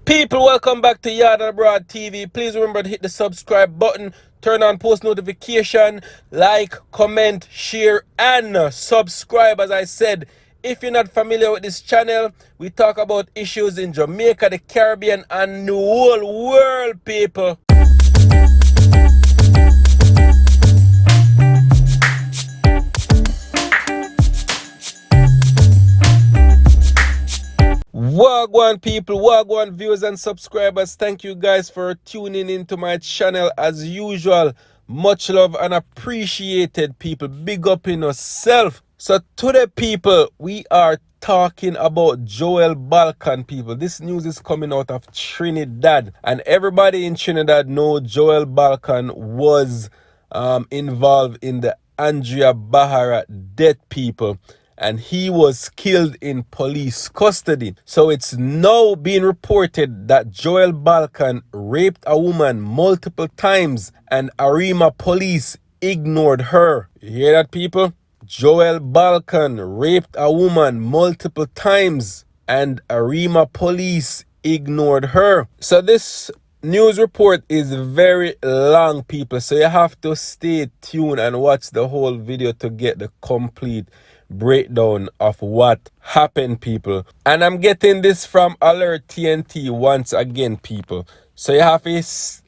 People, welcome back to YaadAndAbroadTV. Please remember to hit the subscribe button, turn on post notification, like, comment, share, and subscribe. As I said, if you're not familiar with this channel, we talk about issues in Jamaica, the Caribbean, and the whole world, people. Wagwan people, wagwan viewers and subscribers, thank you guys for tuning into my channel as usual. Much love and appreciated, people. Big up in yourself. So today, people, we are talking about Joel Balcon, people. This news is coming out of Trinidad, and everybody in Trinidad know Joel Balcon was involved in the Andrea Bharatt death, people, and he was killed in police custody. So it's now being reported that Joel Balcon raped a woman multiple times and Arima police ignored her. You hear that, people? Joel Balcon raped a woman multiple times and Arima police ignored her. So this news report is very long, people, so you have to stay tuned and watch the whole video to get the complete breakdown of what happened, people. And I'm getting this from Alert TNT once again, people, so you have to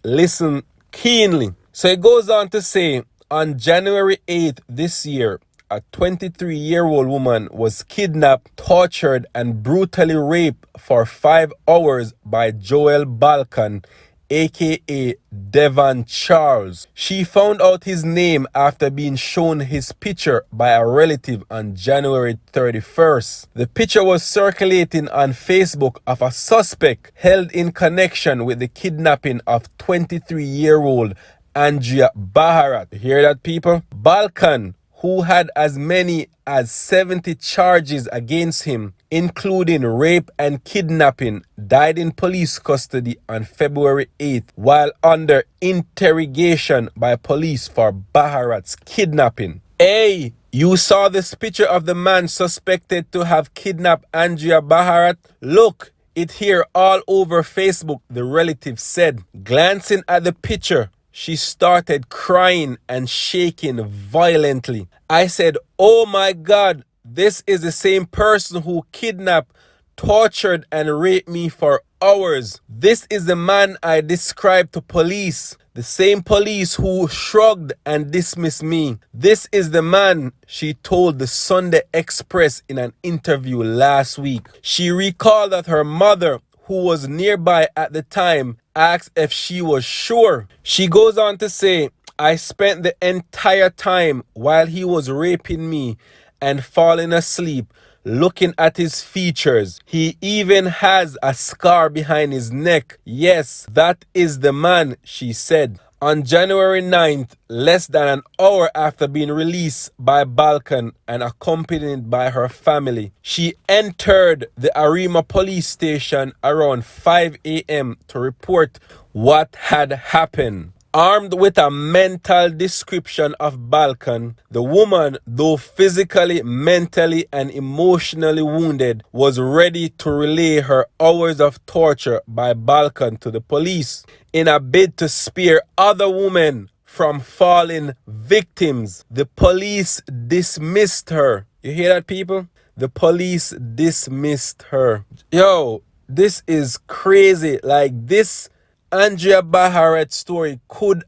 listen keenly. So it goes on to say, on January 8th this year, a 23-year-old woman was kidnapped, tortured, and brutally raped for 5 hours by Joel Balcon, aka Devon Charles. She found out his name after being shown his picture by a relative on January 31st. The picture was circulating on Facebook of a suspect held in connection with the kidnapping of 23-year-old Andrea Bharatt. You hear that, people? Balcon, who had as many as 70 charges against him, including rape and kidnapping, died in police custody on February 8th while under interrogation by police for Bharatt's kidnapping. Hey, you saw this picture of the man suspected to have kidnapped Andrea Bharatt? Look, it here all over Facebook, the relative said. Glancing at the picture, she started crying and shaking violently. I said, "Oh my God, this is the same person who kidnapped, tortured, and raped me for hours. This is the man I described to police. The same police who shrugged and dismissed me. This is the man," she told the Sunday Express in an interview last week. She recalled that her mother, who was nearby at the time, asked if she was sure. She goes on to say, "I spent the entire time while he was raping me and falling asleep looking at his features. He even has a scar behind his neck. Yes, that is the man," she said. On January 9th, less than an hour after being released by Balcon and accompanied by her family, she entered the Arima police station around 5 a.m. to report what had happened. Armed with a mental description of Balcon, the woman, though physically, mentally, and emotionally wounded, was ready to relay her hours of torture by Balcon to the police in a bid to spare other women from falling victims. The police dismissed her. You hear that, people? The police dismissed her. Yo, this is crazy. Like, this Andrea Bharatt story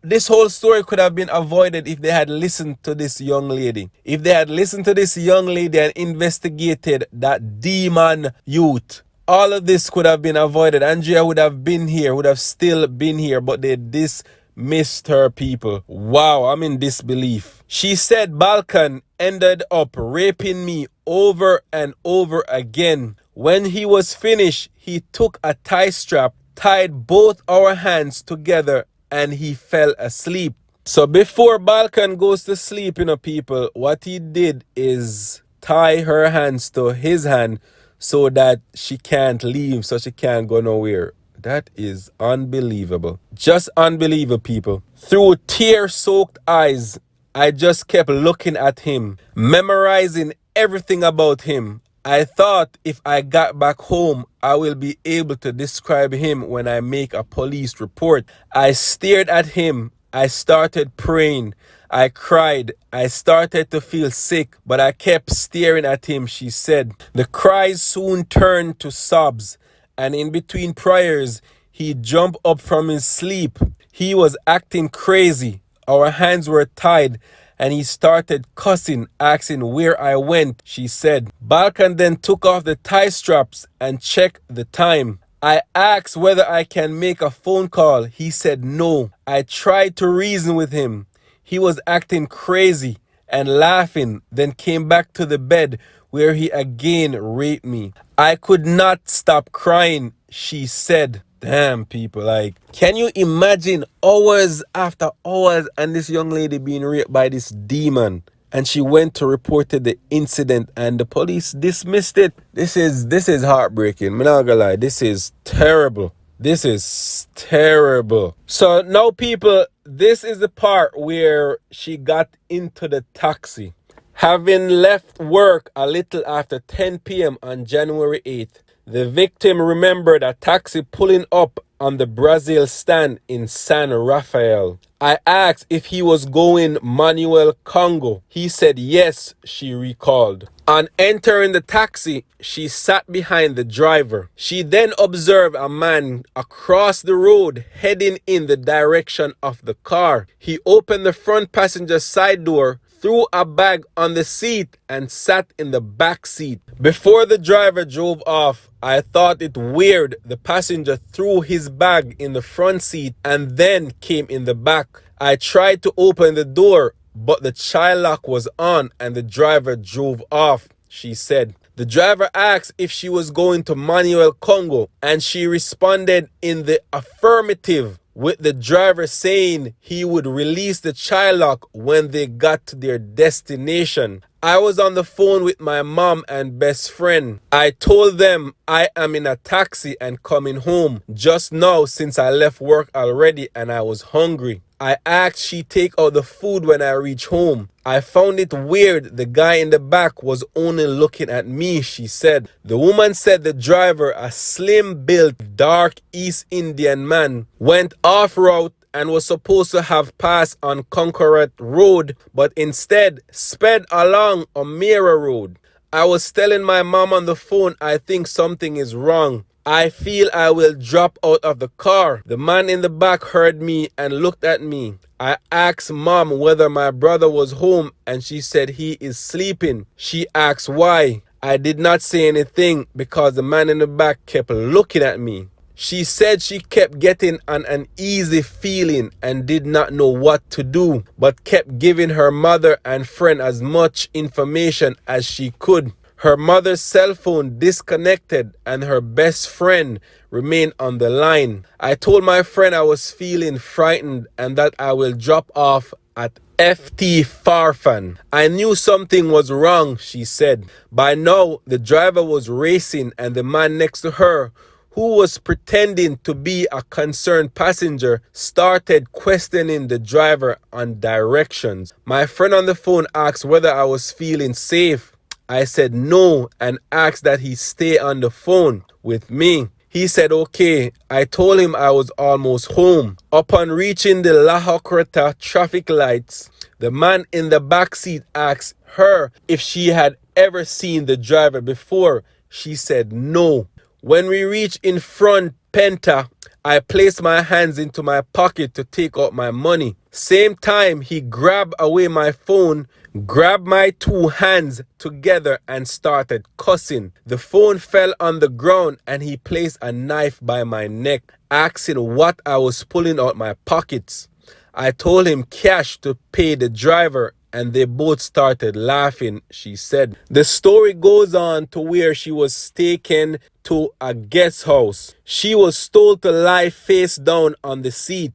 this whole story could have been avoided if they had listened to this young lady. If they had listened to this young lady and investigated that demon youth, all of this could have been avoided. Andrea would have been here, would have still been here, but they dismissed her, people. Wow, I'm in disbelief. She said Balcon ended up raping me over and over again. When he was finished, he took a tie strap, tied both our hands together, and he fell asleep. So before Balcon goes to sleep, people, what he did is tie her hands to his hand so that she can't leave, so she can't go nowhere. That is unbelievable. Just unbelievable, people. Through tear-soaked eyes, I just kept looking at him, memorizing everything about him. I thought if I got back home, I will be able to describe him when I make a police report. I stared at him. I started praying. I cried. I started to feel sick, but I kept staring at him, she said. The cries soon turned to sobs, and in between prayers, he jumped up from his sleep. He was acting crazy. Our hands were tied, and he started cussing, asking where I went, she said. Balcon then took off the tie straps and checked the time. I asked whether I can make a phone call. He said no. I tried to reason with him. He was acting crazy and laughing, then came back to the bed where he again raped me. I could not stop crying, she said. Damn, people, like, can you imagine hours after hours and this young lady being raped by this demon? And she went to report the incident and the police dismissed it. This is heartbreaking. I'm not gonna lie, this is terrible. This is terrible. So now, people, this is the part where she got into the taxi. Having left work a little after 10 p.m. on January 8th, the victim remembered a taxi pulling up on the Brazil stand in San Rafael. I asked if he was going Manuel Congo. He said yes, she recalled. On entering the taxi, she sat behind the driver. She then observed a man across the road heading in the direction of the car. He opened the front passenger side door, threw a bag on the seat, and sat in the back seat. Before the driver drove off, I thought it weird the passenger threw his bag in the front seat and then came in the back. I tried to open the door, but the child lock was on and the driver drove off, she said. The driver asked if she was going to Manuel Congo, and she responded in the affirmative, with the driver saying he would release the child lock when they got to their destination. I was on the phone with my mom and best friend. I told them I am in a taxi and coming home just now since I left work already and I was hungry. I asked she take out the food when I reach home. I found it weird the guy in the back was only looking at me, she said. The woman said the driver, a slim-built, dark East Indian man, went off-route and was supposed to have passed on Concordat Road, but instead sped along O'Meara Road. I was telling my mom on the phone I think something is wrong. I feel I will drop out of the car. The man in the back heard me and looked at me. I asked mom whether my brother was home and she said he is sleeping. She asked why. I did not say anything because the man in the back kept looking at me. She said she kept getting an uneasy feeling and did not know what to do, but kept giving her mother and friend as much information as she could. Her mother's cell phone disconnected and her best friend remained on the line. I told my friend I was feeling frightened and that I will drop off at FT Farfan. I knew something was wrong, she said. By now, the driver was racing and the man next to her, who was pretending to be a concerned passenger, started questioning the driver on directions. My friend on the phone asked whether I was feeling safe. I said no and asked that he stay on the phone with me. He said okay. I told him I was almost home. Upon reaching the La Hocreta traffic lights, the man in the back seat asked her if she had ever seen the driver before. She said no. When we reached in front Penta, I placed my hands into my pocket to take out my money. Same time, he grabbed away my phone, grabbed my two hands together and started cussing. The phone fell on the ground and he placed a knife by my neck, asking what I was pulling out my pockets. I told him cash to pay the driver and they both started laughing, she said. The story goes on to where she was taken to a guest house. She was told to lie face down on the seat.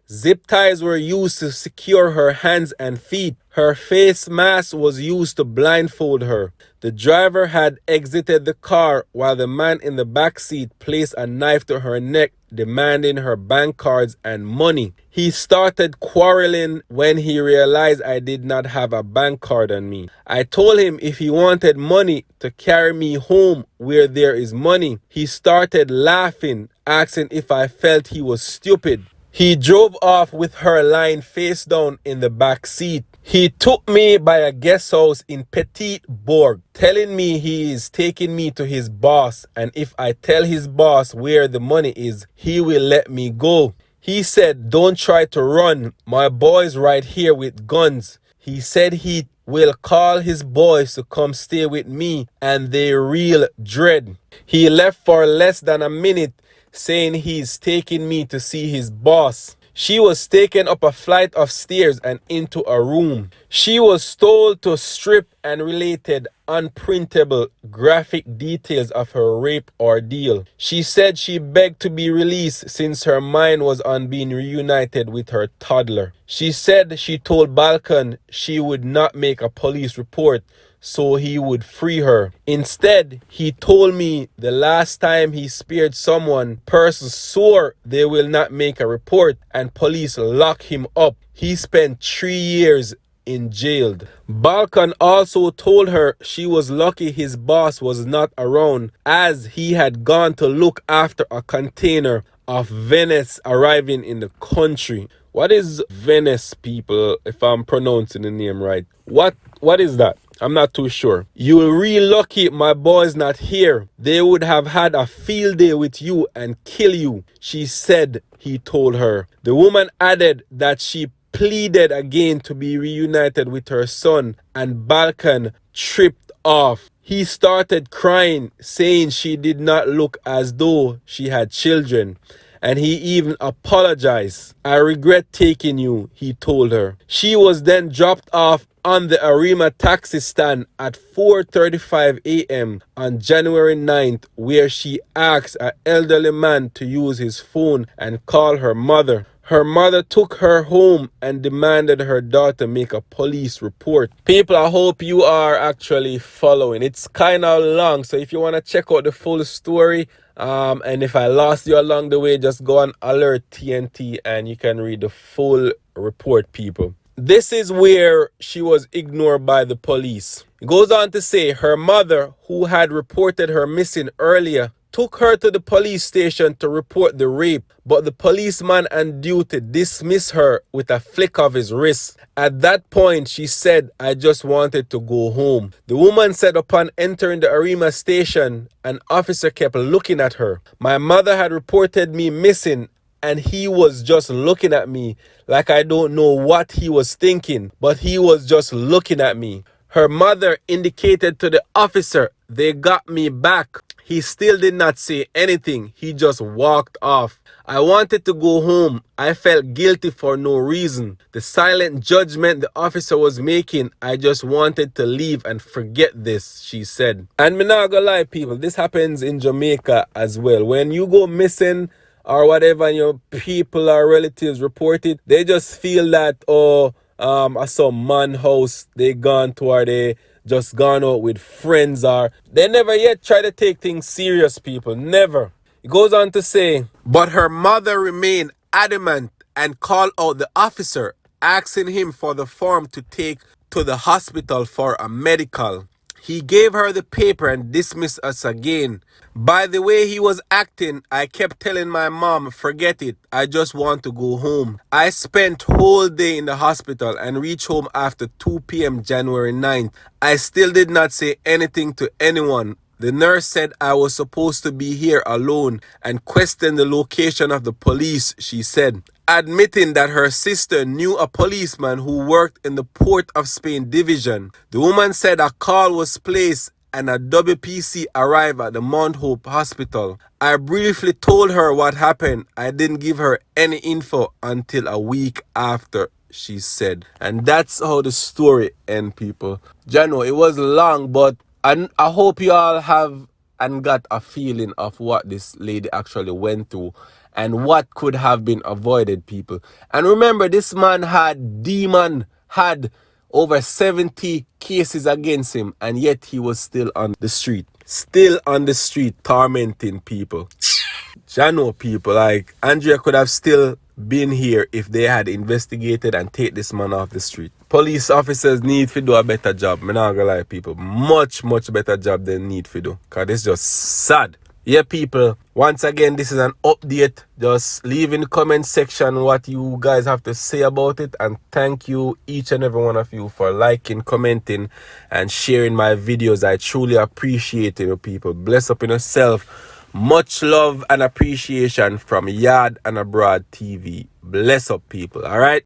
Zip ties were used to secure her hands and feet. Her face mask was used to blindfold her. The driver had exited the car while the man in the back seat placed a knife to her neck, demanding her bank cards and money. He started quarreling when he realized I did not have a bank card on me. I told him if he wanted money to carry me home where there is money. He started laughing, asking if I felt he was stupid. He drove off with her lying face down in the back seat. He took me by a guest house in Petit Bourg, telling me he is taking me to his boss, and if I tell his boss where the money is, he will let me go. He said, "Don't try to run. My boy's right here with guns." He said he will call his boys to come stay with me, and they real dread. He left for less than a minute, saying he's taking me to see his boss. She was taken up a flight of stairs and into a room. She was told to strip and related unprintable graphic details of her rape ordeal. She said she begged to be released since her mind was on being reunited with her toddler. She said she told Balcon she would not make a police report so he would free her. Instead, he told me the last time he spared someone, person swore they will not make a report and police lock him up. He spent 3 years in jail. Balcon also told her she was lucky his boss was not around as he had gone to look after a container of Venice arriving in the country. What is Venice, people, if I'm pronouncing the name right? What is that? I'm not too sure. You're real lucky my boy's not here. They would have had a field day with you and kill you, she said he told her. The woman added that she pleaded again to be reunited with her son, and Balcon tripped off. He started crying, saying she did not look as though she had children. And he even apologized. "I regret taking you," he told her. She was then dropped off on the Arima taxi stand at 4:35 a.m. on January 9th, where she asked an elderly man to use his phone and call her mother. Her mother took her home and demanded her daughter make a police report. People, I hope you are actually following. It's kind of long, so if you want to check out the full story, and if I lost you along the way, just go on Alert TNT and you can read the full report, people. This is where she was ignored by the police. It goes on to say her mother, who had reported her missing earlier, took her to the police station to report the rape, but the policeman on duty dismissed her with a flick of his wrist. At that point, she said, "I just wanted to go home." The woman said upon entering the Arima station, an officer kept looking at her. "My mother had reported me missing, and he was just looking at me like I don't know what he was thinking, but he was just looking at me." Her mother indicated to the officer, "They got me back." He still did not say anything. He just walked off. "I wanted to go home. I felt guilty for no reason. The silent judgment the officer was making, I just wanted to leave and forget this," she said. And me not gonna lie, people, this happens in Jamaica as well. When you go missing or whatever and your people or relatives report it, they just feel that, I saw man house they gone to, or they just gone out with friends, or they never yet try to take things serious, people. Never. It goes on to say, but her mother remained adamant and called out the officer, asking him for the form to take to the hospital for a medical. He gave her the paper and dismissed us again. By the way he was acting, I kept telling my mom, "Forget it, I just want to go home." I spent whole day in the hospital and reached home after 2 p.m. January 9th. I still did not say anything to anyone. The nurse said I was supposed to be here alone and questioned the location of the police, she said, admitting that her sister knew a policeman who worked in the Port of Spain division. The woman said a call was placed and a WPC arrived at the Mount Hope Hospital. I briefly told her what happened. I didn't give her any info until a week after, she said. And that's how the story ends, people. Jano, it was long, but I hope you all have and got a feeling of what this lady actually went through and what could have been avoided, people. And remember, this man had over 70 cases against him, and yet he was still on the street. Still on the street, tormenting people. I know people, like, Andrea could have still been here if they had investigated and take this man off the street. Police officers need to do a better job. I'm not gonna lie, people. Much better job than need to do. Because it's just sad. Yeah, people. Once again, this is an update. Just leave in the comment section what you guys have to say about it. And thank you, each and every one of you, for liking, commenting, and sharing my videos. I truly appreciate it, people. Bless up in yourself. Much love and appreciation from YAAD and Abroad TV. Bless up, people. All right.